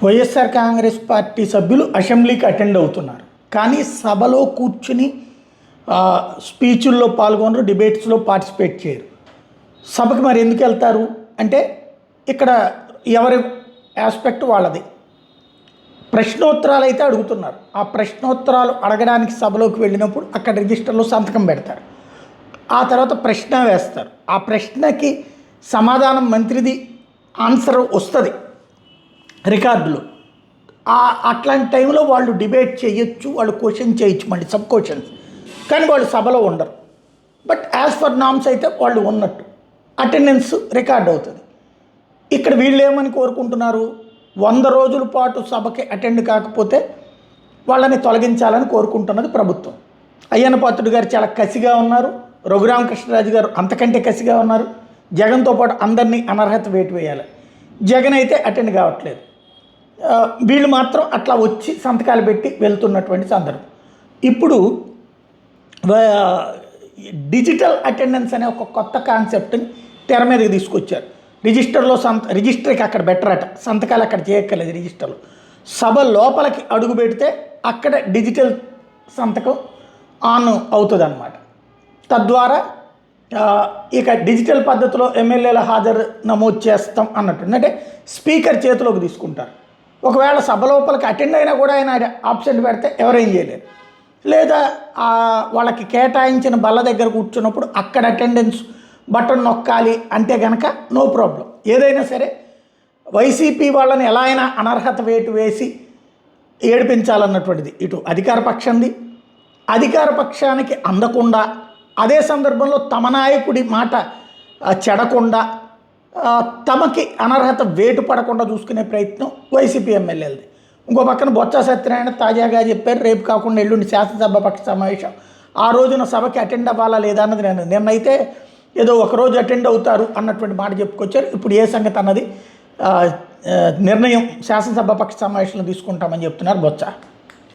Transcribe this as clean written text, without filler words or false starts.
YSR Congress party సభ్యులు అసెంబ్లీకి attend అవుతున్నారు, కానీ సభలో కూర్చుని స్పీచుల్లో పాల్గొనరు, డిబేట్స్లో పార్టిసిపేట్ చేయరు. సభకి మరి ఎందుకు వెళ్తారు అంటే ఇక్కడ ఎవరి ఆస్పెక్ట్ వాళ్ళది. ప్రశ్నోత్తరాలు అయితే అడుగుతున్నారు. ఆ ప్రశ్నోత్తరాలు అడగడానికి సభలోకి వెళ్ళినప్పుడు అక్కడ రిజిస్టర్లో సంతకం పెడతారు. ఆ తర్వాత ప్రశ్న వేస్తారు. ఆ ప్రశ్నకి సమాధానం మంత్రిది ఆన్సర్ వస్తుంది రికార్డులో. అట్లాంటి టైంలో వాళ్ళు డిబేట్ చేయొచ్చు, వాళ్ళు క్వశ్చన్ చేయొచ్చు, మళ్ళీ సబ్ క్వశ్చన్స్. కానీ వాళ్ళు సభలో ఉండరు. బట్ యాజ్ ఫర్ నామ్స్ అయితే వాళ్ళు ఉన్నట్టు అటెండెన్స్ రికార్డ్ అవుతుంది. ఇక్కడ వీళ్ళు ఏమని కోరుకుంటున్నారు, 100 రోజుల పాటు సభకి అటెండ్ కాకపోతే వాళ్ళని తొలగించాలని కోరుకుంటున్నది ప్రభుత్వం. అయ్యన్న పాత్రుడు గారు చాలా కసిగా ఉన్నారు, రఘురామకృష్ణరాజు గారు అంతకంటే కసిగా ఉన్నారు. జగన్తో పాటు అందరినీ అనర్హత వేటు వేయాలి. జగన్ అయితే అటెండ్ కావట్లేదు. వీళ్ళు మాత్రం అట్లా వచ్చి సంతకాలు పెట్టి వెళ్తున్నటువంటి సందర్భం. ఇప్పుడు డిజిటల్ అటెండెన్స్ అనే ఒక కొత్త కాన్సెప్ట్ని తెర మీదకి తీసుకొచ్చారు. రిజిస్టర్కి అక్కడ బెటరట, సంతకాలు అక్కడ చేయక్కర్లేదు. రిజిస్టర్లో సభ లోపలికి అడుగు పెడితే అక్కడ డిజిటల్ సంతకం ఆన్ అవుతుంది అన్నమాట. తద్వారా ఇక డిజిటల్ పద్ధతిలో ఎమ్మెల్యేల హాజరు నమోదు చేస్తాం అన్నట్టు. అంటే స్పీకర్ చేతిలోకి తీసుకుంటారు. ఒకవేళ సభ లోపలికి అటెండ్ అయినా కూడా ఆయన ఆబ్సెంట్ పెడితే ఎవరేం చేయలేరు. లేదా వాళ్ళకి కేటాయించిన బల్ల దగ్గర కూర్చున్నప్పుడు అక్కడ అటెండెన్స్ బటన్ నొక్కాలి అంటే కనుక నో ప్రాబ్లం. ఏదైనా సరే వైసీపీ వాళ్ళని ఎలా అయినా అనర్హత వేటు వేసి ఏడిపించాలన్నటువంటిది ఇటు అధికార పక్షంది. అధికార పక్షానికి అందకుండా, అదే సందర్భంలో తమ నాయకుడి మాట చెడకుండా, తమకి అనర్హత వేటు పడకుండా చూసుకునే ప్రయత్నం వైసీపీ ఎమ్మెల్యేలది. ఇంకో పక్కన బొత్స సత్యనారాయణ తాజాగా చెప్పారు, రేపు కాకుండా ఎల్లుండి శాసనసభ పక్ష సమావేశం, ఆ రోజున సభకి అటెండ్ అవ్వాలా లేదా అన్నది నిన్నైతే ఏదో ఒకరోజు అటెండ్ అవుతారు అన్నటువంటి మాట చెప్పుకొచ్చారు. ఇప్పుడు ఏ సంగతి అన్నది నిర్ణయం శాసనసభ పక్ష సమావేశంలో తీసుకుంటామని చెప్తున్నారు బొత్స.